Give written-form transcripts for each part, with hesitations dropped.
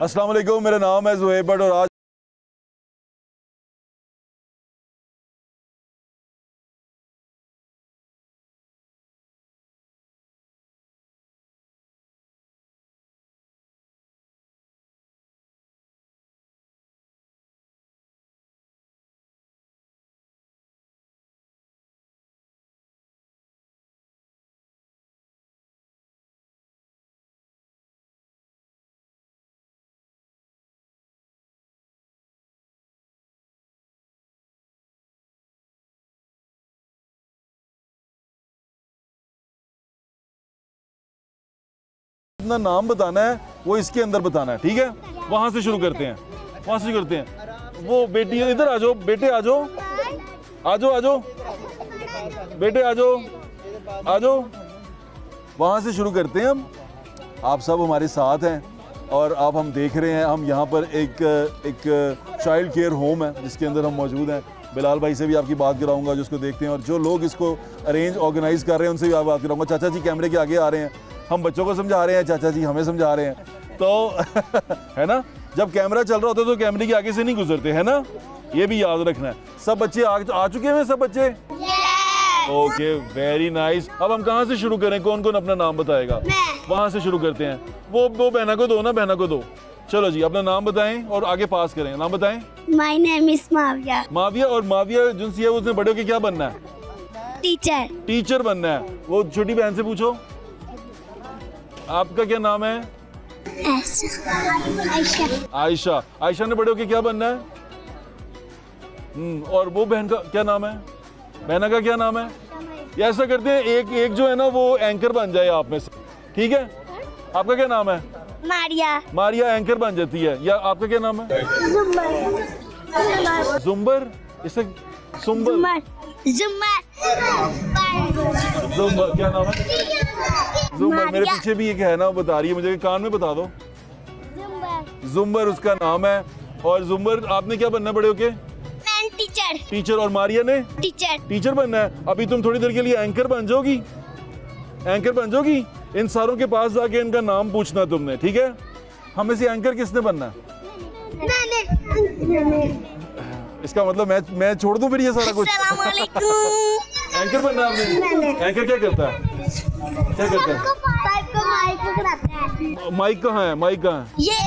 अस्सलाम वालेकुम, मेरा नाम है ज़ुहैब भट्ट और आज अपना नाम बताना है, वो इसके अंदर बताना है, ठीक है। वहां से शुरू करते हैं, वहां से शुरू करते हैं। वो बेटी इधर आ जाओ, बेटे आ जाओ, आ जाओ, आ जाओ, बेटे आ जाओ, आ जाओ। वहां से शुरू करते हैं हम। आप सब हमारे साथ हैं और अब हम देख रहे हैं, हम यहाँ पर एक चाइल्ड केयर होम है जिसके अंदर हम मौजूद हैं। बिलाल भाई से भी आपकी बात कराऊंगा जिसको देखते हैं, और जो लोग इसको अरेंज ऑर्गेनाइज कर रहे हैं उनसे भी आप बात कराऊंगा। चाचा जी कैमरे के आगे आ रहे हैं, हम बच्चों को समझा रहे हैं, चाचा जी हमें समझा रहे हैं, तो है ना, जब कैमरा चल रहा होता है तो कैमरे के आगे से नहीं गुजरते, है ना, ये भी याद रखना है। सब बच्चे आ चुके हैं, सब बच्चे? Okay, very nice. अब हम कहाँ से शुरू करें, कौन कौन अपना नाम बताएगा? वहां से शुरू करते हैं। वो बहना को दो ना, बहना को दो। चलो जी, अपना नाम बताएं और आगे पास करें। नाम बताएं। My name is Mavia. Mavia, और माविया जिनसी है उसने बड़े होके क्या बनना है? टीचर। टीचर बनना है। वो छोटी बहन से पूछो, आपका क्या नाम है? आयशा। आयशा। आयशा ने बड़े होके क्या बनना है? और वो बहन का क्या नाम है? बहना का क्या नाम है? या ऐसा करते हैं, एक जो है ना वो एंकर बन जाए आप में से, ठीक है। आपका क्या नाम है? मारिया। मारिया एंकर बन जाती है। या आपका क्या नाम है? जुम्बर। इसे जुम्बर। जुम्बर क्या नाम है? जुम्बर। मेरे पीछे भी एक है ना, वो बता रही है मुझे, कान में बता दो। जुम्बर उसका नाम है। और जुम्बर आपने क्या बनना बड़े होके? टीचर। टीचर। और मारिया ने? टीचर बनना है। अभी तुम थोड़ी देर के लिए एंकर बन जाओगी, एंकर बन जाओगी। इन सारों के पास जाके इनका नाम पूछना तुमने, ठीक है। हमें से एंकर किसने बनना है? इसका मतलब मैं छोड़ दूं फिर ये सारा कुछ? एंकर बनना आपने? एंकर क्या करता है? क्या करता है? माइक कहाँ है? माइक कहाँ है? ये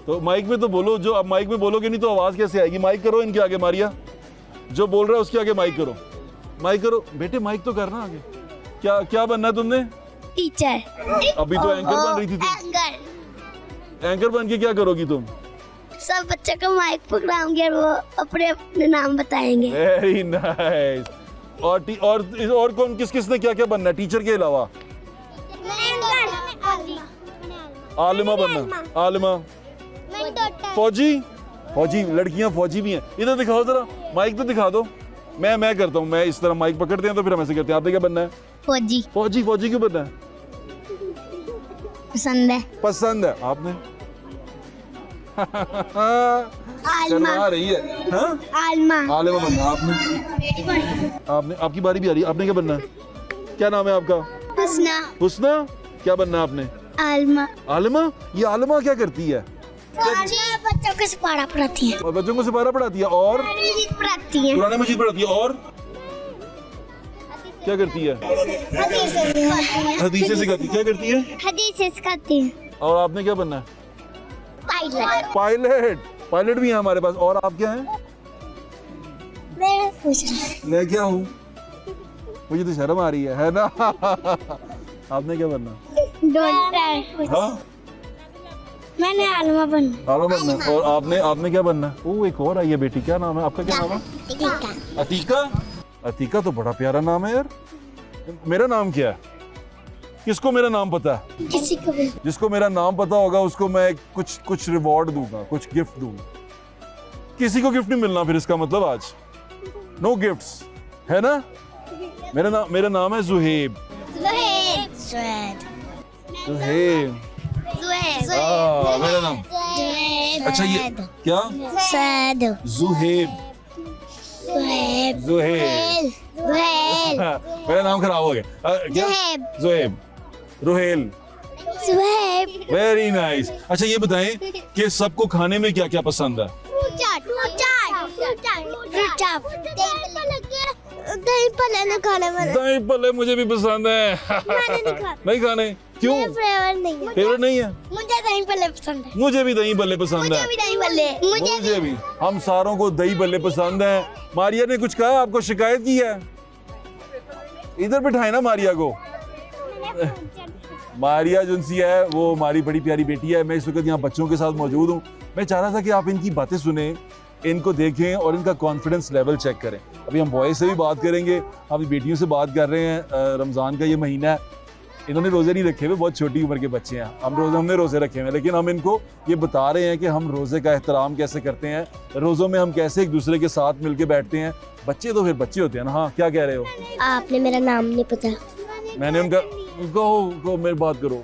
तो माइक में तो बोलो, जो अब माइक में बोलोगे नहीं तो आवाज कैसे आएगी? माइक करो इनके आगे। मारिया जो बोल रहा है उसके आगे माइक करो, माइक करो बेटे, माइक तो करना आगे। क्या क्या बनना है तुमने? टीचर। अभी तो एंकर बन रही थी तुम। एंकर बन के क्या करोगी तुम? सब बच्चों को माइक पकड़ाऊंगी और वो अपने अपने नाम बताएंगे। Very nice. और कौन किस किसने क्या क्या बनना है टीचर के अलावा? आलिमा बनना। आलिमा। फौजी। फौजी, लड़कियां फौजी भी हैं। इधर दिखाओ जरा, माइक तो दिखा दो। मैं करता हूँ, मैं इस तरह माइक पकड़ते हैं तो फिर हम ऐसे करते हैं। आपने क्या बनना है? फौजी। फौजी। फौजी क्यों बनना है? पसंद है। पसंद है। आपने? शर्मा रही है। हाँ? आलमा। आलिमा बनना। आपने आपकी बारी भी आ रही है। आपने क्या बनना है? क्या नाम है आपका? हुस्ना। हुस्ना। क्या बनना है आपने? आलमा। आलिमा। ये आलिमा क्या करती है? बच्चों को सिपारा पढ़ाती है। और बच्चों को सिपारा पढ़ाती है। और पढ़ाती है। कुरान मजीद पढ़ाती है। और क्या करती है? हदीसें सिखाती। क्या करती है? हदीसें सिखाती है। और आपने क्या बनना है? पायलट। पायलट। पायलट भी है हमारे पास। और आप क्या हैं? मैं क्या हूँ? मुझे तो शर्म आ रही है ना। आपने क्या बनना? डॉक्टर। हाँ? मैंने आलमा बनना। आलमा बनना। और आपने क्या बनना? ओ एक और आई है बेटी, क्या नाम है आपका? क्या नाम है? अतीका। अतीका तो बड़ा प्यारा नाम है यार। मेरा नाम क्या है? किसको मेरा नाम पता है? किसी को भी। जिसको मेरा नाम पता होगा उसको मैं कुछ रिवॉर्ड दूंगा, कुछ गिफ्ट दूंगा। किसी को गिफ्ट नहीं मिलना फिर, इसका मतलब आज नो गिफ्ट्स, है ना। मेरा नाम है ज़ुहैब। ज़ुहैब। मेरा नाम। अच्छा ये क्या? ज़ुहैब। ज़ुहैब। मेरा नाम खराब हो गया। क्या? ज़ुहैब। रुहेल। Very nice. अच्छा ये बताएं कि सबको खाने में क्या क्या पसंद है? दही भल्ले न खाने वाले। दही भल्ले मुझे भी पसंद है। नहीं खाने क्यों? फेवरेट नहीं है। मुझे दही भल्ले पसंद है। मुझे भी दही भल्ले पसंद है। दही भल्ले मुझे भी। हम सारों को दही भल्ले पसंद है। मारिया ने कुछ कहा, आपको शिकायत की है? इधर बिठाए ना मारिया को। मारिया जुनसी है वो हमारी बड़ी प्यारी बेटी है। मैं इस वक्त यहाँ बच्चों के साथ मौजूद हूँ। मैं चाह रहा था कि आप इनकी बातें सुने, इनको देखें और इनका कॉन्फिडेंस लेवल चेक करें। अभी हम बॉयज से भी बात करेंगे, हम बेटियों से बात कर रहे हैं। रमज़ान का ये महीना है, इन्होंने रोज़े नहीं रखे हुए, बहुत छोटी उम्र के बच्चे हैं। हमने रोज़े रखे हुए हैं, लेकिन हम इनको ये बता रहे हैं कि हम रोज़े का एहतराम कैसे करते हैं, रोज़ों में हम कैसे एक दूसरे के साथ मिलके बैठते हैं। बच्चे तो फिर बच्चे होते हैं ना। हाँ क्या कह रहे हो? आपने मेरा नाम नहीं पता। मैंने उनका कहो मेरी बात करो।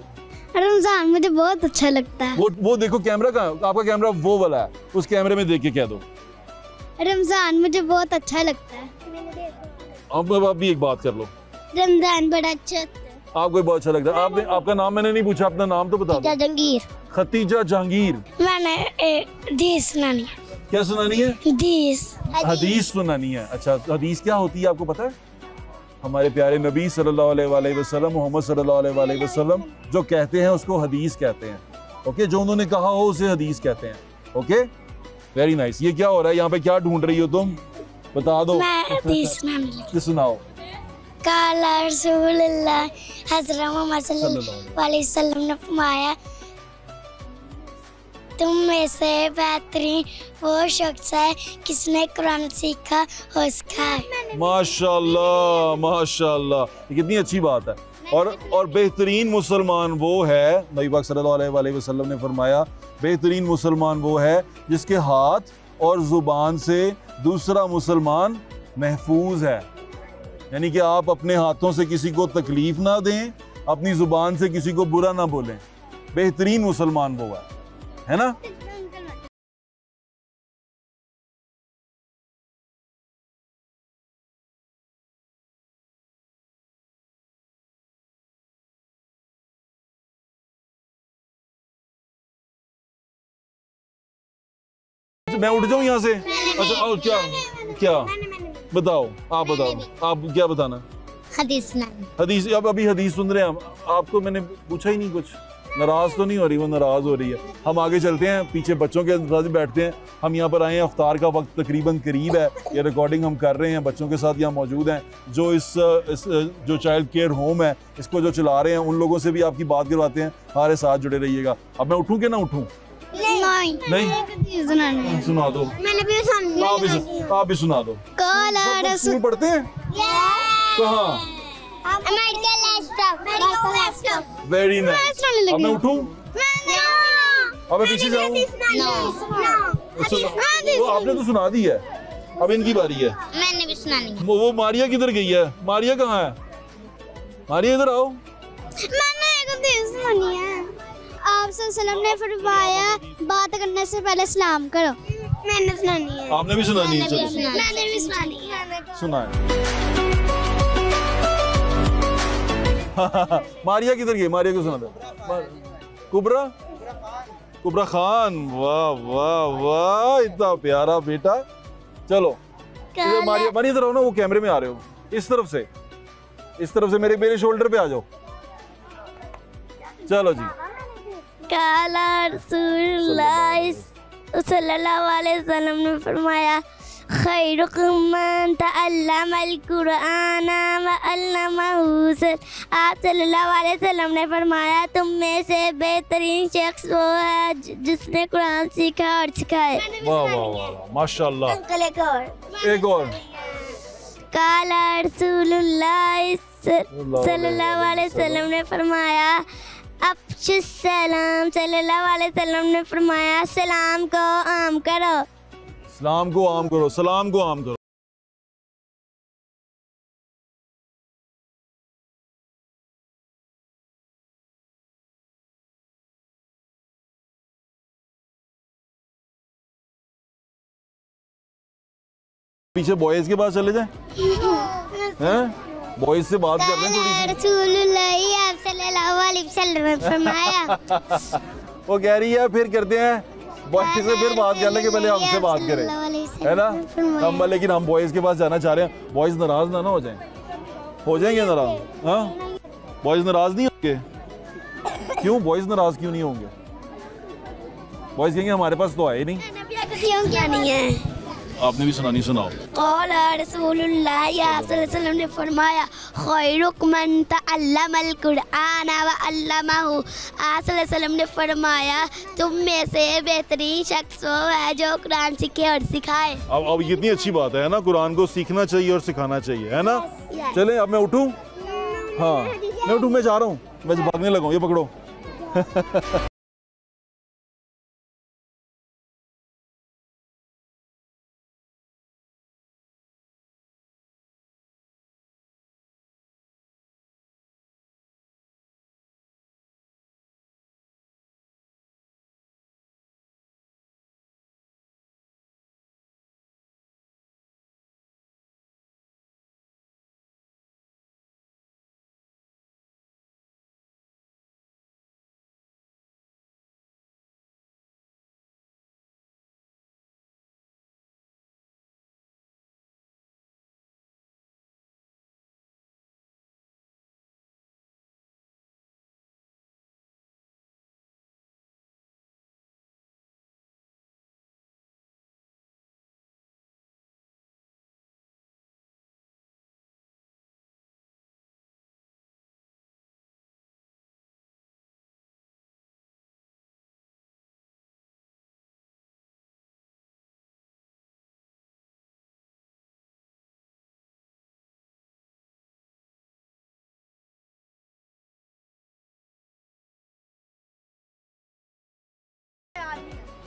रमजान मुझे बहुत अच्छा लगता है। वो देखो कैमरा कहाँ, आपका कैमरा वो वाला है, उस कैमरे में देख के कह दो। रमजान मुझे बहुत अच्छा लगता है। अब भी एक बात कर लो। रमजान बड़ा अच्छा होता है। आपको बहुत अच्छा लगता है। आपने आपका नाम मैंने नहीं पूछा, अपना नाम तो बता दो। जहांगीर। खतीजा जहांगीर। मैंने हदीस सुनानी है। क्या सुनानी है? हदीस सुनानी है। अच्छा हदीस क्या होती है आपको पता है? हमारे प्यारे नबी सल्लल्लाहु अलैहि वसल्लम, मोहम्मद सल्लल्लाहु अलैहि वसल्लम जो कहते हैं उसको हदीस कहते हैं। ओके, जो उन्होंने कहा हो उसे हदीस कहते हैं। Okay, very nice. ये क्या हो रहा है यहाँ पे? क्या ढूंढ रही हो तुम? बता दो। मैं हदीस सुनाने लगी। सुनाओ। काला रसूलुल्लाह हज़रत मोहम्मद सल्लल्लाहु अलैहि वसल्लम ने फरमाया, तुम में से बेहतरीन वो शख्स है किसने कुरान सीखा और सिखाया। माशाल्लाह माशाल्लाह, ये कितनी अच्छी बात है। और बेहतरीन मुसलमान वो है, नबी पाक सल्लल्लाहु अलैहि वसल्लम ने फरमाया, बेहतरीन मुसलमान वो है जिसके हाथ और ज़ुबान से दूसरा मुसलमान महफूज है। यानी कि आप अपने हाथों से किसी को तकलीफ ना दें, अपनी ज़ुबान से किसी को बुरा ना बोलें। बेहतरीन मुसलमान वो है ना? मैं उठ जाऊं यहाँ से? अच्छा और क्या क्या बताओ, आप बताओ, आप क्या बताना? हदीस सुनानी। हदीस? अब अभी हदीस सुन रहे हैं हम। आपको मैंने पूछा ही नहीं कुछ। नाराज तो नहीं हो रही? वो नाराज हो रही है। हम आगे चलते हैं, पीछे बच्चों के साथ बैठते हैं। हम यहाँ पर आए हैं, अफ्तार का वक्त तकरीबन करीब है। ये रिकॉर्डिंग हम कर रहे हैं, बच्चों के साथ यहाँ मौजूद हैं जो इस जो चाइल्ड केयर होम है इसको जो चला रहे हैं, उन लोगों से भी आपकी बात करवाते हैं। हमारे साथ जुड़े रहिएगा। अब मैं उठूँ कि ना उठूँ? नहीं सुना दो। मैंने भी सुना। आप भी सुना दो। काला रसूल पढ़ते हैं कहाँ? Very nice. अब मैं उठूं? अब मैं पीछे जाऊं? तो आपने तो सुना दी है, अब इनकी बारी है। मैंने भी सुनानी है। वो मारिया किधर गई है? मारिया कहाँ है? मारिया इधर आओ। मैंने एक हदीस सुनानी है। आप सल्लल्लाहु अलैहि वसल्लम ने फरमाया, बात करने से पहले सलाम करो। मैंने सुनानी है। आपने भी सुनानी है? चलो मैंने भी सुनानी है। सुनाए। मारिया किधर गई? मारिया को सुना दो। कुबरा खान, वाह वाह वाह, इतना प्यारा बेटा। चलो इधर मारिया, मारिया इधर आओ ना, वो कैमरे में आ रहे हो। इस तरफ से मेरे शोल्डर पे आ जाओ। चलो जी। काला रसूलुल्लाह सल्लल्लाहु अलैहि वसल्लम ने फरमाया, खैरुकुम मन तअल्लमल कुरआन व अल्लमहु। आप सल्लल्लाहु अलैहि वसल्लम ने फरमाया, तुम में से बेहतरीन शख्स वो है जिसने कुरान सीखा और सिखाए। वाह वाह वाह, माशाल्लाह। एक और। काला रसूलुल्लाह सल्लल्लाहु अलैहि वसल्लम ने फरमाया, अफ्शुस सलाम। सल्लल्लाहु अलैहि वसल्लम ने फरमाया, सलाम को आम करो। सलाम को आम करो, सलाम को आम करो। पीछे बॉयज के पास चले जाए हैं? बॉयज से बात कर रहे हैं थोड़ी सी। रसूलुल्लाह आप सल्लल्लाहु अलैहि वसल्लम ने फरमाया। वो कह रही है फिर करते हैं बॉयज से फिर बात कर ले कि पहले हमसे बात करें, है ना। हम लेकिन हम बॉयज के पास जाना चाह रहे हैं। बॉयज नाराज ना हो जाएं, हो जाएंगे नाराज? हाँ, बॉयज नाराज नहीं होंगे? क्यों बॉयज नाराज क्यों नहीं होंगे? बॉयज कहेंगे हमारे पास तो आए नहीं। क्या नहीं है? आपने भी सुनानी, सुनाओ। क़ाला रसूलुल्लाह सल्लल्लाहु अलैहि वसल्लम ने फरमाया खैरुकुम मन तअल्लमल कुरआन व अल्लमहु। आप सल्लल्लाहु अलैहि वसल्लम ने फरमाया तुम में से बेहतरीन शख्स वो है जो कुरान सीखे और सिखाए। अब कितनी अच्छी बात है ना, कुरान को सीखना चाहिए और सिखाना चाहिए, है ना। चले अब मैं उठूं? हाँ मैं उठूं, मैं जा रहा हूँ, मैं भागने लगा हूँ, ये पकड़ो।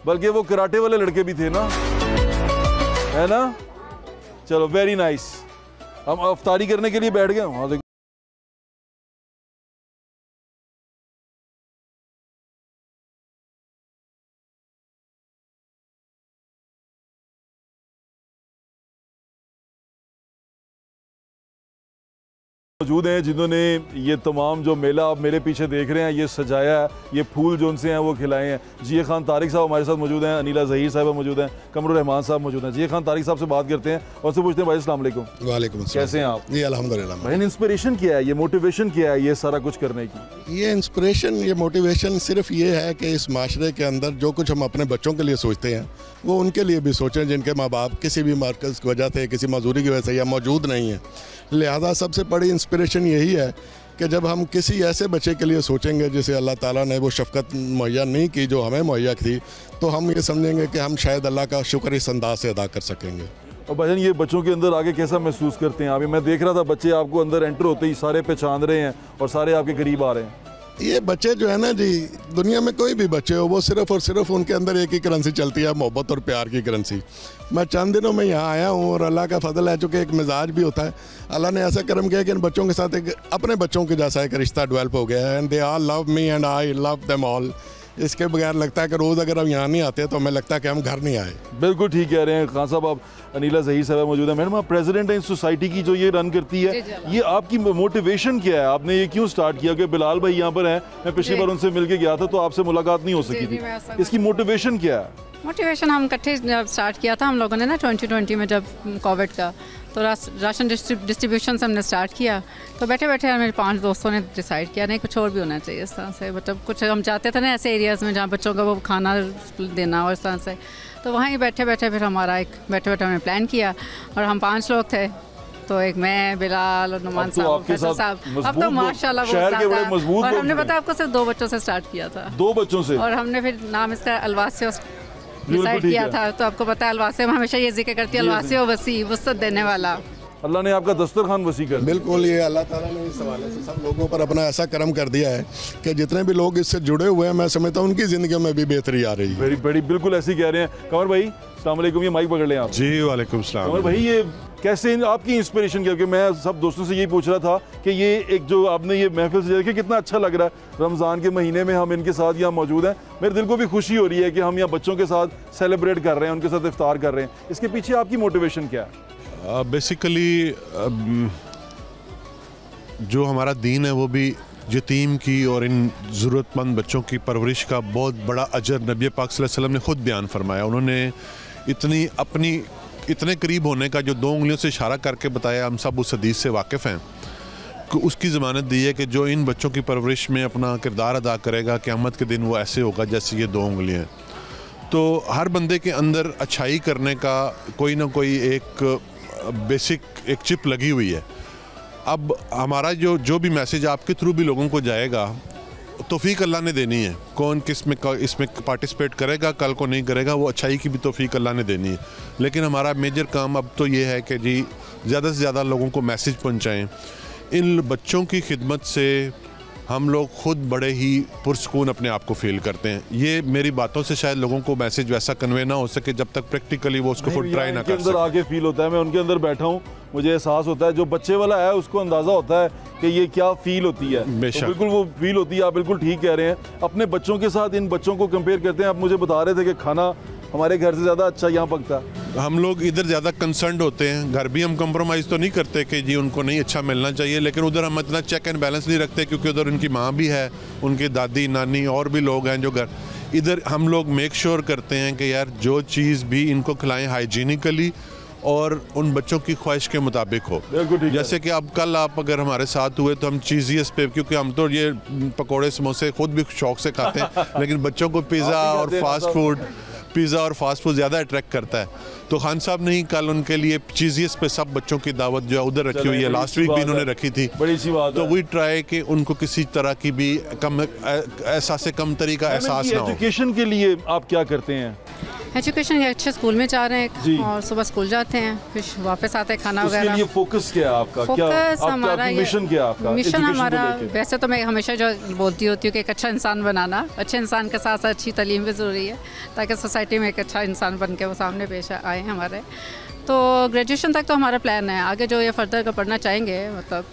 बल्कि वो कराटे वाले लड़के भी थे ना, है ना। चलो वेरी नाइस। हम अफ्तारी करने के लिए बैठ गए। वहाँ देखो मौजूद हैं जिन्होंने ये तमाम जो मेला आप मेरे पीछे देख रहे हैं ये सजाया है, ये फूल जो उनसे हैं वो खिलाए हैं। जिया खान तारिक साहब हमारे साथ मौजूद हैं, अनीला ज़हीर साहब मौजूद हैं, कमरुर रहमान साहब मौजूद हैं। जिया खान तारिक साहब से बात करते हैं और से पूछते हैं भाई अस्सलाम वालेकुम। वालेकुम अस्सलाम। कैसे हैं आप? जी अल्हम्दुलिल्लाह। भाई इंस्पिरेशन क्या है, ये मोटिवेशन क्या है ये सारा कुछ करने की? ये इंस्पिरेशन, ये मोटिवेशन सिर्फ ये है कि इस माशरे के अंदर जो कुछ हम अपने बच्चों के लिए सोचते हैं वो उनके लिए भी सोचें जिनके माँ बाप किसी भी मरकज़ की वजह से, किसी मजदूरी की वजह से या मौजूद नहीं है। लिहाजा सबसे बड़ी इंस्पिरेशन यही है कि जब हम किसी ऐसे बच्चे के लिए सोचेंगे जिसे अल्लाह ताला ने वो शफ़क़त मुहैया नहीं की जो हमें मुहैया थी, तो हम ये समझेंगे कि हम शायद अल्लाह का शुक्र इस अंदाज से अदा कर सकेंगे। और भाईजान ये बच्चों के अंदर आगे कैसा महसूस करते हैं? अभी मैं देख रहा था बच्चे आपको अंदर एंटर होते ही सारे पहचान रहे हैं और सारे आपके करीब आ रहे हैं। ये बच्चे जो है ना जी, दुनिया में कोई भी बच्चे हो वो सिर्फ़ और सिर्फ उनके अंदर एक ही करेंसी चलती है, मोहब्बत और प्यार की करेंसी। मैं चंद दिनों में यहाँ आया हूँ और अल्लाह का फजल है, चूँकि एक मिजाज भी होता है। अल्लाह ने ऐसा करम किया कि इन बच्चों के साथ एक अपने बच्चों के जैसा एक रिश्ता डेवलप हो गया है। And they all love me and I love them all. इसके बगैर लगता है कि रोज़ अगर हम यहाँ नहीं आते तो हमें लगता है कि हम घर नहीं आए। बिल्कुल ठीक कह रहे हैं खान साहब। आप अनीला ज़हीर साहब मौजूद है। मैडम आप प्रेसिडेंट हैं इस सोसाइटी की जो ये रन करती है, ये आपकी मोटिवेशन क्या है? आपने ये क्यों स्टार्ट किया? कि बिलाल भाई यहाँ पर हैं, मैं पिछली बार उनसे मिल के गया था तो आपसे मुलाकात नहीं हो सकी थी, इसकी मोटिवेशन क्या है? मोटिवेशन हम इकट्ठे जब स्टार्ट किया था हम लोगों ने ना 2020 में, जब कोविड का तो राशन डिस्ट्रीब्यूशन से हमने स्टार्ट किया। तो बैठे बैठे मेरे 5 दोस्तों ने डिसाइड किया नहीं कुछ और भी होना चाहिए इस तरह से। मतलब कुछ हम चाहते थे ना ऐसे एरियाज़ में जहाँ बच्चों का वो खाना देना और इस तरह से। तो वहीं बैठे बैठे फिर हमारा एक बैठे बैठे हमने प्लान किया और हम 5 लोग थे। तो एक मैं, बिलाल और नुमान साहब, फैसल साहब। अब तो माशाल्लाह बहुत ज़्यादा। और हमने पता आपको सिर्फ 2 बच्चों से स्टार्ट किया था। 2 बच्चों से? और हमने फिर नाम इसका अलवासे डिसाइड किया था। तो आपको पता है अलवासे में हमेशा ये जिक्र करती है अलवासे व वसी वसत देने वाला। अल्लाह ने आपका दस्तरखान वसी कर। बिल्कुल, ये अल्लाह ताला ने इस हवाले से सब लोगों पर अपना ऐसा करम कर दिया है कि जितने भी लोग इससे जुड़े हुए हैं मैं समझता हूँ उनकी ज़िंदगी में भी बेहतरी आ रही है। बड़ी बिल्कुल ऐसे ही कह रहे हैं। कमर भाई अस्सलाम वालेकुम, ये माइक पकड़ लें आप। जी वालेकुम सलाम। कमर भाई ये कैसे आपकी इंस्पिरेशन क्या? क्योंकि मैं सब दोस्तों से यही पूछ रहा था कि ये एक जो आपने ये महफिल से देखिए कितना अच्छा लग रहा है। रमज़ान के महीने में हम इनके साथ यहाँ मौजूद हैं, मेरे दिल को भी खुशी हो रही है कि हम यहाँ बच्चों के साथ सेलिब्रेट कर रहे हैं, उनके साथ इफ्तार कर रहे हैं। इसके पीछे आपकी मोटिवेशन क्या है? बेसिकली जो हमारा दीन है वो भी यतीम की और इन ज़रूरतमंद बच्चों की परवरिश का बहुत बड़ा अजर नबी पाक सल्लल्लाहु अलैहि वसल्लम ने ख़ुद बयान फरमाया। उन्होंने इतने करीब होने का जो 2 उंगलियों से इशारा करके बताया, हम सब उस हदीस से वाकिफ़ हैं कि उसकी ज़मानत दी है कि जो इन बच्चों की परवरिश में अपना किरदार अदा करेगा, क़यामत के दिन वो ऐसे होगा जैसे ये 2 उंगलियाँ। तो हर बंदे के अंदर अच्छाई करने का कोई ना कोई एक बेसिक एक चिप लगी हुई है। अब हमारा जो भी मैसेज आपके थ्रू भी लोगों को जाएगा, तौफीक अल्लाह ने देनी है। कौन किस में इसमें पार्टिसिपेट करेगा, कल को नहीं करेगा, वो अच्छाई की भी तौफीक अल्लाह ने देनी है। लेकिन हमारा मेजर काम अब तो ये है कि जी ज़्यादा से ज़्यादा लोगों को मैसेज पहुँचाएँ। इन बच्चों की खिदमत से हम लोग ख़ुद बड़े ही पुरसकून अपने आप को फील करते हैं। ये मेरी बातों से शायद लोगों को मैसेज वैसा कन्वे ना हो सके जब तक प्रैक्टिकली वो उसको खुद ट्राई ना कर सके। आगे फील होता है, मैं उनके अंदर बैठा हूँ, मुझे एहसास होता है। जो बच्चे वाला है उसको अंदाज़ा होता है कि ये क्या फील होती है। तो बिल्कुल वो फील होती है। आप बिल्कुल ठीक कह रहे हैं। अपने बच्चों के साथ इन बच्चों को कंपेयर करते हैं। आप मुझे बता रहे थे कि खाना हमारे घर से ज़्यादा अच्छा यहाँ पकता है। हम लोग इधर ज़्यादा कंसर्न्ड होते हैं। घर भी हम कंप्रोमाइज़ तो नहीं करते कि जी उनको नहीं अच्छा मिलना चाहिए, लेकिन उधर हम इतना चेक एंड बैलेंस नहीं रखते क्योंकि उधर उनकी माँ भी है, उनकी दादी नानी और भी लोग हैं जो घर। इधर हम लोग मेक श्योर करते हैं कि यार जो चीज़ भी इनको खिलाएं हाइजीनिकली और उन बच्चों की ख्वाहिश के मुताबिक हो। जैसे कि अब कल आप अगर हमारे साथ हुए तो हम चीज़ीएस पे, क्योंकि हम तो ये पकोड़े समोसे खुद भी शौक से खाते हैं लेकिन बच्चों को पिज़्ज़ा और फास्ट फूड ज़्यादा अट्रैक्ट करता है। तो खान साहब ने ही कल उनके लिए चीज़ीएस पे सब बच्चों की दावत जो है उधर रखी हुई है। लास्ट वीक भी इन्होंने रखी थी। बड़ी अच्छी बात तो वी ट्राई कि उनको किसी तरह की भी एहसास कम तरीका एहसास ना हो। एजुकेशन के लिए आप क्या करते हैं? एजुकेशन अच्छे स्कूल में जा रहे हैं और सुबह स्कूल जाते हैं, फिर वापस आते हैं खाना वगैरह। उसके लिए फोकस क्या है आपका? फोकस हमारा मिशन क्या है आपका? मिशन हमारा वैसे तो मैं हमेशा जो बोलती होती हूँ कि एक अच्छा इंसान बनाना, अच्छे इंसान के साथ साथ अच्छी तालीम भी ज़रूरी है ताकि सोसाइटी में एक अच्छा इंसान बन के वो सामने पेश आए हमारे। तो ग्रेजुएशन तक तो हमारा प्लान है, आगे जो ये फर्दर का पढ़ना चाहेंगे मतलब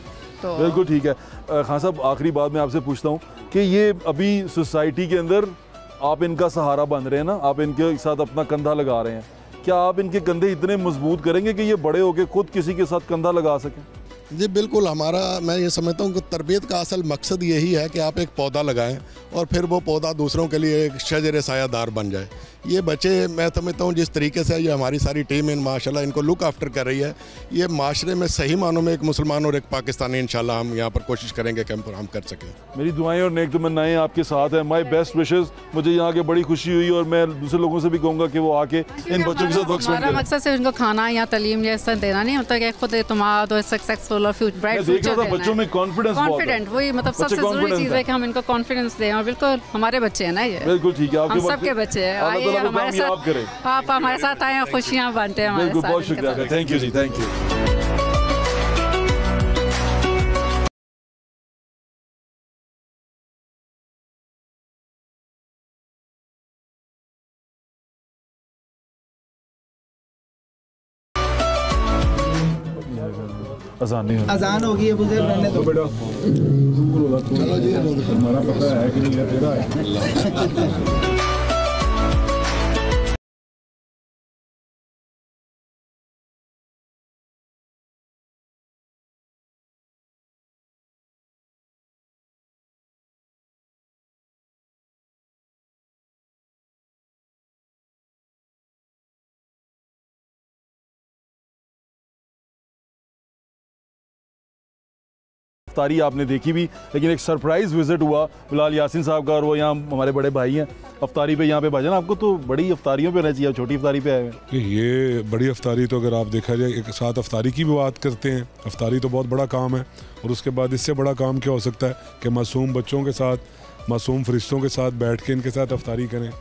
तो बिल्कुल ठीक है। खान साहब आखिरी बात मैं आपसे पूछता हूँ कि ये अभी सोसाइटी के अंदर आप इनका सहारा बन रहे हैं ना, आप इनके साथ अपना कंधा लगा रहे हैं, क्या आप इनके कंधे इतने मजबूत करेंगे कि ये बड़े होकर खुद किसी के साथ कंधा लगा सकें? जी बिल्कुल। मैं ये समझता हूँ कि तरबियत का असल मकसद यही है कि आप एक पौधा लगाएं और फिर वो पौधा दूसरों के लिए एक शजर सायादार बन जाए। ये बच्चे मैं समझता हूँ जिस तरीके से ये हमारी सारी टीम इन माशाल्लाह इनको लुक आफ्टर कर रही है, ये माशरे में सही मानों में एक मुसलमान और एक पाकिस्तानी इंशाल्लाह हम यहाँ पर कोशिश करेंगे कि हम कर सकें। मेरी दुआएं और नेक तमन्नाएं आपके साथ हैं। My best wishes. मुझे यहाँ आके बड़ी खुशी हुई और मैं दूसरे लोगों से भी कहूँगा कि वो आके इन बच्चों के साथ वक्त स्पेंड करें। मकसद सिर्फ इनको खाना या तालीम या ऐसा देना नहीं होता कि खुद एतमाद और सक्सेसफुल और ब्राइट फ्यूचर देना है। बच्चों में कॉन्फिडेंस वही मतलब सबसे ज़रूरी चीज़ है कि हम इनको कॉन्फिडेंस दें। और बिल्कुल हमारे बच्चे हैं ना, ये बिल्कुल ठीक है, हम सबके बच्चे हैं। आइए हमारे साथ, आप हमारे साथ आए, खुशियाँ बांटे हमारे साथ। बहुत शुक्रिया, थैंक यू जी, थैंक यू। अजान होगी अबू ज़ैद, मैंने तो बेटा हमारा पता है कि नहीं तेरा है। अफ्तारी आपने देखी भी, लेकिन एक सरप्राइज़ विज़िट हुआ बिलाल यासीन साहब का और वो यहाँ हमारे बड़े भाई हैं अफ्तारी पे। यहाँ पे भाईजान आपको तो बड़ी अफ्तारियों पे रहना चाहिए, छोटी अफ्तारी पे आए हैं। ये बड़ी अफ्तारी तो अगर आप देखा जाए एक साथ अफ्तारी की भी बात करते हैं, अफ्तारी तो बहुत बड़ा काम है और उसके बाद इससे बड़ा काम क्या हो सकता है कि मासूम बच्चों के साथ, मासूम फरिश्तों के साथ बैठ के इनके साथ अफ्तारी करें।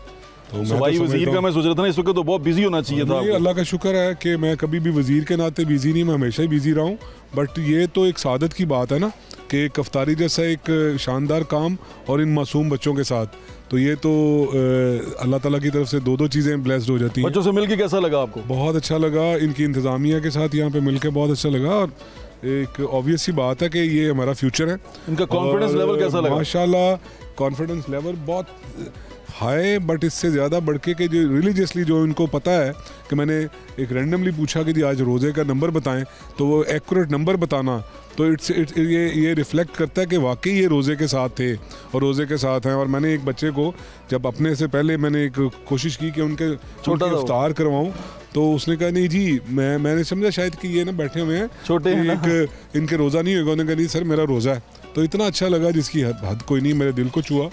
तो सूबाई वज़ीर का मैं सोच रहा था ना, इस वक्त तो बहुत बिजी होना चाहिए था। अल्लाह का शुक्र है कि मैं कभी भी वज़ीर के नाते बिजी नहीं, मैं हमेशा ही बिजी रहा हूँ। बट ये तो एक सादत की बात है ना कि एक अफ्तारी जैसा एक शानदार काम और इन मासूम बच्चों के साथ, तो ये तो अल्लाह ताला की तरफ से दो चीज़ें ब्लेस्ड हो जाती हैं। बच्चों से मिलके कैसा लगा आपको? बहुत अच्छा लगा, इनकी इंतज़ामिया के साथ यहाँ पे मिलके बहुत अच्छा लगा और एक ऑब्वियस सी बात है कि ये हमारा फ्यूचर है। इनका कॉन्फिडेंस लेवल कैसा लगा? माशाल्लाह कॉन्फिडेंस लेवल बहुत हाई, बट इससे ज़्यादा बढ़ के जो रिलीजियसली जो इनको पता है कि मैंने एक रैंडमली पूछा कि जी आज रोज़े का नंबर बताएं, तो वो एक्यूरेट नंबर बताना, तो ये रिफ्लेक्ट करता है कि वाकई ये रोज़े के साथ थे और रोज़े के साथ हैं। और मैंने एक बच्चे को जब अपने से पहले मैंने एक कोशिश की कि उनके छोटा इफ्तार करवाऊँ, तो उसने कहा नहीं जी, मैंने समझा शायद कि ये ना बैठे हुए हैं छोटे हैं, एक इनके रोज़ा नहीं होगा। उन्होंने कहा नहीं सर मेरा रोज़ा है। तो इतना अच्छा लगा जिसकी हद कोई नहीं, मेरे दिल को छुआ।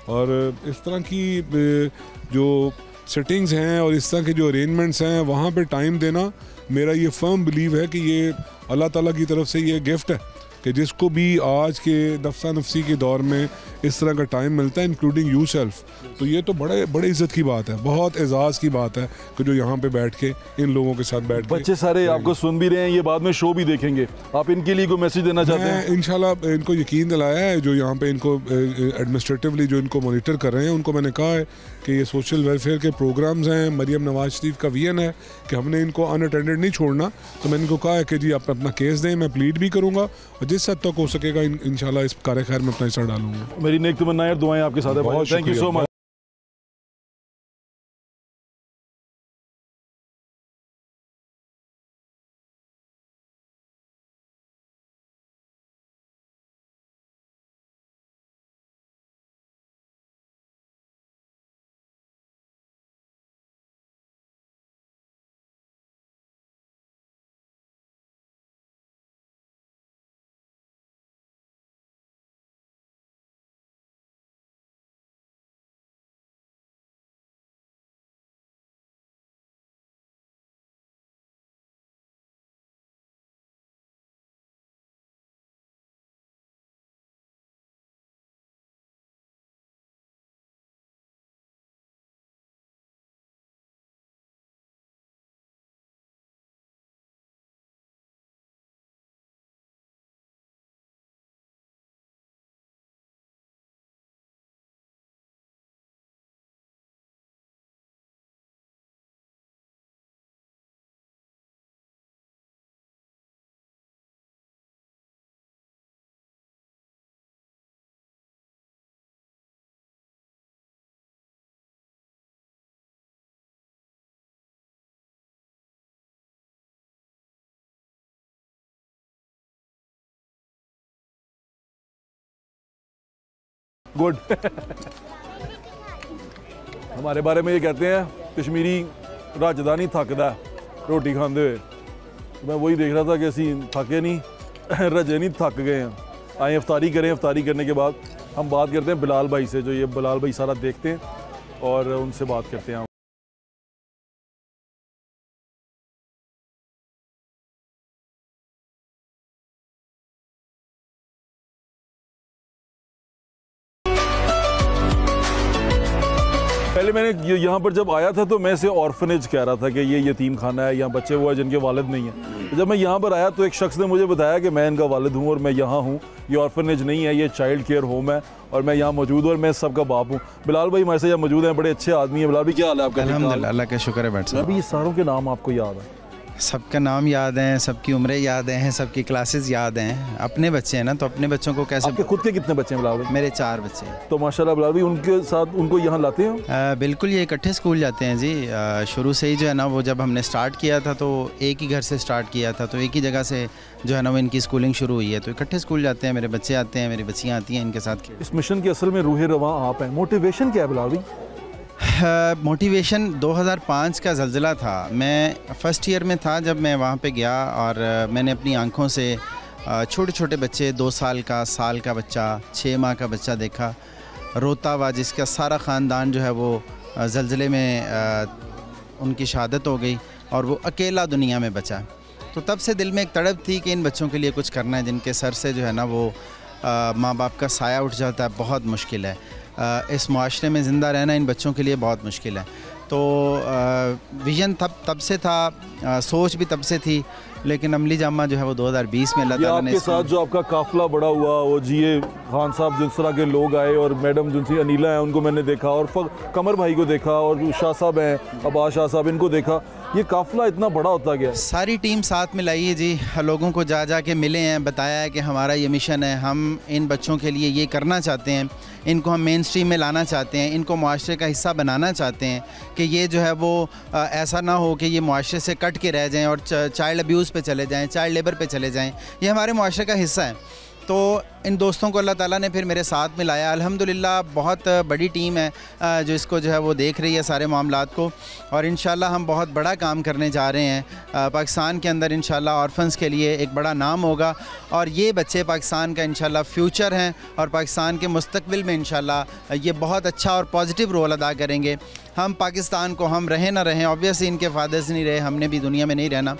और इस तरह की जो सेटिंग्स हैं और इस तरह के जो अरेंजमेंट्स हैं वहाँ पे टाइम देना, मेरा ये फर्म बिलीव है कि ये अल्लाह ताला की तरफ से ये गिफ्ट है कि जिसको भी आज के नफ्सा नफसी के दौर में इस तरह का टाइम मिलता है, इंक्लूडिंग यू सेल्फ, तो ये तो बड़े इज़्ज़त की बात है, बहुत एजाज़ की बात है कि जो यहाँ पे बैठ के इन लोगों के साथ बैठ के बच्चे सारे आपको सुन भी रहे हैं, ये बाद में शो भी देखेंगे, आप इनके लिए कोई मैसेज देना चाहते हैं? इंशाल्लाह इनको यकीन दिलाया है, जो यहाँ पे इनको एडमिनिस्ट्रेटिवली जो इनको मॉनिटर कर रहे हैं, उनको मैंने कहा है कि ये सोशल वेलफेयर के प्रोग्राम्स हैं, मरियम नवाज शरीफ का विजन है कि हमने इनको अनअटेंडेड नहीं छोड़ना। तो मैंने इनको कहा है कि जी आप अपना केस दें, मैं प्लीड भी करूँगा और जिस हद तक हो सकेगा इंशाल्लाह इस कार्य खैर में अपना हिस्सा डालूंगा। मेरी नेक तमन्नाएं और दुआएं आपके साथ है। Thank you so much. Good. हमारे बारे में ये कहते हैं कश्मीरी राजधानी थकदा रोटी खाते हुए। मैं वही देख रहा था कि असी थके नहीं, रजे नहीं, थक गए हैं। आए इफ्तारी करें, इफ्तारी करने के बाद हम बात करते हैं बिलाल भाई से, जो ये बिलाल भाई सारा देखते हैं और उनसे बात करते हैं। पहले मैंने यहाँ पर जब आया था तो मैं इसे ऑर्फनेज कह रहा था कि ये यतीम खाना है, यहाँ बच्चे वो है जिनके वालिद नहीं हैं। जब मैं यहाँ पर आया तो एक शख्स ने मुझे बताया कि मैं इनका वालिद हूँ और मैं यहाँ हूँ, ये ऑर्फनेज नहीं है, ये चाइल्ड केयर होम है और मैं यहाँ मौजूद हूँ और मैं सबका बाप हूँ। बिलाल भाई हमारे साथ यहाँ मौजूद हैं, बड़े अच्छे आदमी हैं। बिलाल भाई क्या हाल है आपका? अल्हम्दुलिल्लाह, अल्लाह का शुक्र है। बैठ साहब, अभी ये सारों के नाम आपको याद है? सबका नाम याद हैं, सबकी उम्रें याद हैं, सबकी क्लासेस याद हैं। अपने बच्चे हैं ना, तो अपने बच्चों को कैसे। आपके खुद के कितने बच्चे हैं बिलाल भाई? मेरे 4 बच्चे हैं। तो माशाल्लाह बिलाल भाई उनके साथ उनको यहाँ लाते हैं? बिल्कुल, ये इकट्ठे स्कूल जाते हैं जी। शुरू से ही जो है ना, वो जब हमने स्टार्ट किया था तो एक ही घर से स्टार्ट किया था, तो एक ही जगह से जो है ना वो इनकी स्कूलिंग शुरू हुई है। तो इकट्ठे स्कूल जाते हैं, मेरे बच्चे आते हैं, मेरी बच्चियाँ आती हैं इनके साथ। इस मिशन की असल में रूह रवां आप हैं। मोटिवेशन क्या है बिलाल भाई? मोटिवेशन 2005 का ज़लज़ला था। मैं फ़र्स्ट ईयर में था जब मैं वहाँ पे गया और मैंने अपनी आंखों से छोटे छोटे बच्चे, 2 साल का, साल का बच्चा, 6 माह का बच्चा देखा रोता हुआ, जिसका सारा ख़ानदान जो है वो ज़लज़ले में उनकी शहादत हो गई और वो अकेला दुनिया में बचा। तो तब से दिल में एक तड़प थी कि इन बच्चों के लिए कुछ करना है, जिनके सर से जो है ना वो माँ बाप का साया उठ जाता है। बहुत मुश्किल है इस माशरे में ज़िंदा रहना, इन बच्चों के लिए बहुत मुश्किल है। तो विज़न तब से था, सोच भी तब से थी, लेकिन अमली जामा जो है वो 2020 में अल्लाह ताला ने। आपके साथ जो आपका काफ़िला बड़ा हुआ, वो जीए खान साहब जिस तरह के लोग आए और मैडम जिनसी अनीला हैं उनको मैंने देखा और कमर भाई को देखा और शाह साहब हैं, अब्बास शाह साहब, इनको देखा। ये काफ़िला इतना बड़ा होता गया। सारी टीम साथ में लाई है जी, लोगों को जा के मिले हैं, बताया है कि हमारा ये मिशन है, हम इन बच्चों के लिए ये करना चाहते हैं, इनको हम मेन स्ट्रीम में लाना चाहते हैं, इनको मुआशरे का हिस्सा बनाना चाहते हैं कि ये जो है वो ऐसा ना हो कि ये मुआशरे से कट के रह जाएं और चाइल्ड अब्यूज़ पे चले जाएं, चाइल्ड लेबर पे चले जाएं। ये हमारे मुआशरे का हिस्सा है। तो इन दोस्तों को अल्लाह ताला ने फिर मेरे साथ मिलाया। अल्हम्दुलिल्लाह बहुत बड़ी टीम है जो इसको जो है वो देख रही है सारे मामलात को, और इंशाल्लाह हम बहुत बड़ा काम करने जा रहे हैं। पाकिस्तान के अंदर इंशाल्लाह ऑर्फन्स के लिए एक बड़ा नाम होगा, और ये बच्चे पाकिस्तान का इंशाल्लाह फ्यूचर हैं, और पाकिस्तान के मुस्तकबिल में इंशाल्लाह ये बहुत अच्छा और पॉजिटिव रोल अदा करेंगे। हम पाकिस्तान को, हम रहें ना रहें, ऑब्वियसली इनके फादर्स नहीं रहे, हमने भी दुनिया में नहीं रहना,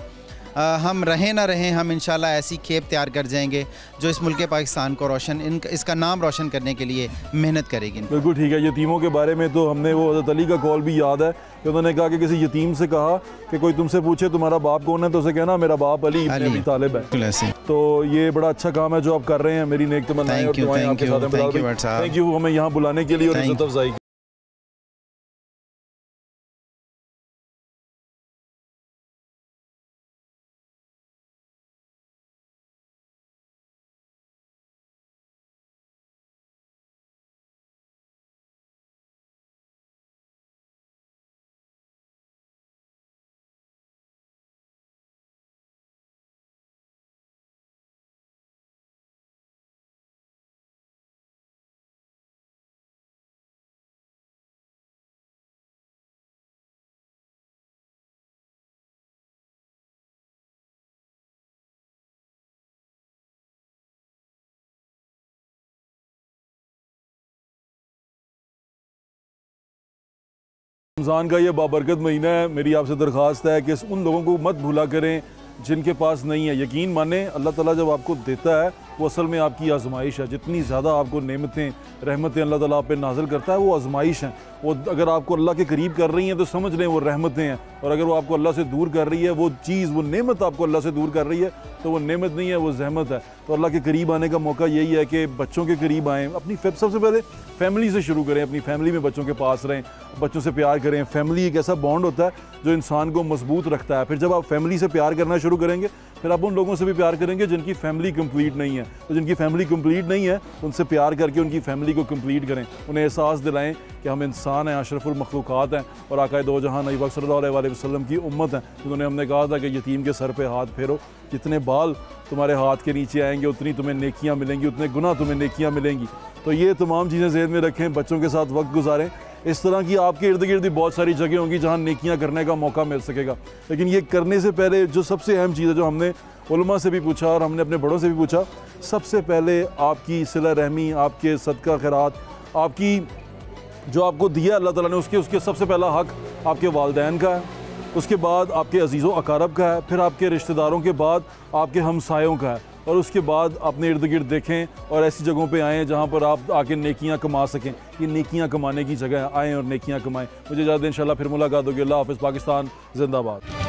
हम रहें ना रहें, हम इंशाल्लाह ऐसी खेप तैयार कर जाएंगे जो इस मुल्क पाकिस्तान को रोशन, इसका नाम रोशन करने के लिए मेहनत करेगी। बिल्कुल ठीक है। यतीमों के बारे में तो हमने वो हज़रत अली का कॉल भी याद है कि उन्होंने कहा कि किसी यतीम से कहा कि कोई तुमसे पूछे तुम्हारा बाप कौन है, तो उसे कहना मेरा बाप अली इब्न अबी तालिब है। तो ये बड़ा अच्छा काम है जो आप कर रहे हैं। मेरी नेक तमन्नाएं और दुआएं आपके साथ हैं। थैंक यू हमें यहाँ बुलाने के लिए और इज्जत अफजाई। रमज़ान का ये बाबरकत महीना है। मेरी आपसे दरख्वास्त है कि उन लोगों को मत भूला करें जिनके पास नहीं है। यकीन माने अल्लाह ताला जब आपको देता है वो असल में आपकी आजमाइश है। जितनी ज़्यादा आपको नेमतें रहमतें अल्लाह ताला आप पे नाज़िल करता है वो आजमाइश हैं। वो अगर आपको अल्लाह के करीब कर रही हैं तो समझ लें वो रहमतें हैं, और अगर वो आपको अल्लाह से दूर कर रही है, वो चीज़, वो नेमत आपको अल्लाह से दूर कर रही है, तो वो नेमत नहीं है, वो जहमत है। तो अल्लाह के करीब आने का मौका यही है कि बच्चों के करीब आएँ। अपनी सबसे पहले फैमिली से शुरू करें, अपनी फैमिली में बच्चों के पास रहें, बच्चों से प्यार करें। फैमिली एक ऐसा बॉन्ड होता है जो इंसान को मजबूत रखता है। फिर जब आप फैमिली से प्यार करना शुरू करेंगे फिर आप उन लोगों से भी प्यार करेंगे जिनकी फैमिली कंप्लीट नहीं है। तो जिनकी फैमिली कंप्लीट नहीं है उनसे प्यार करके उनकी फैमिली को कंप्लीट करें, उन्हें एहसास दिलाएं कि हम इंसान हैं, अशरफुल मखलूक़ात हैं और आक़ाए दो जहां नबी सल्लल्लाहु अलैहि वसल्लम की उम्मत हैं। जिन्होंने हमने कहा था कि यतीम के सर पे हाथ फेरो, जितने बाल तुम्हारे हाथ के नीचे आएंगे उतनी तुम्हें नेकियां मिलेंगी, उतने गुनाह तुम्हें नेकियां मिलेंगी। तो ये तमाम चीज़ें ज़हन में रखें, बच्चों के साथ वक्त गुजारें। इस तरह की आपके इर्द गिर्द बहुत सारी जगह होंगी जहाँ नेकियां करने का मौका मिल सकेगा, लेकिन ये करने से पहले जो सबसे अहम चीज़ है, जो हमने उलमा से भी पूछा और हमने अपने बड़ों से भी पूछा, सबसे पहले आपकी सिला रहमी, आपके सदका खैरात, आपकी जो आपको दिया अल्लाह ताला ने, उसके सबसे पहला हक़ आपके वालिदैन का है, उसके बाद आपके अजीज़ व अकारब का है, फिर आपके रिश्तेदारों के बाद आपके हमसायों का है, और उसके बाद अपने इर्द गिर्द देखें और ऐसी जगहों पे आएँ जहाँ पर आप आके नेकियां कमा सकें। ये नेकियां कमाने की जगह है, आएँ और नेकियां कमाएँ। मुझे इजाज़त दें, इंशाल्लाह फिर मुलाकात होगी। अल्लाह हाफ़िज़। पाकिस्तान जिंदाबाद।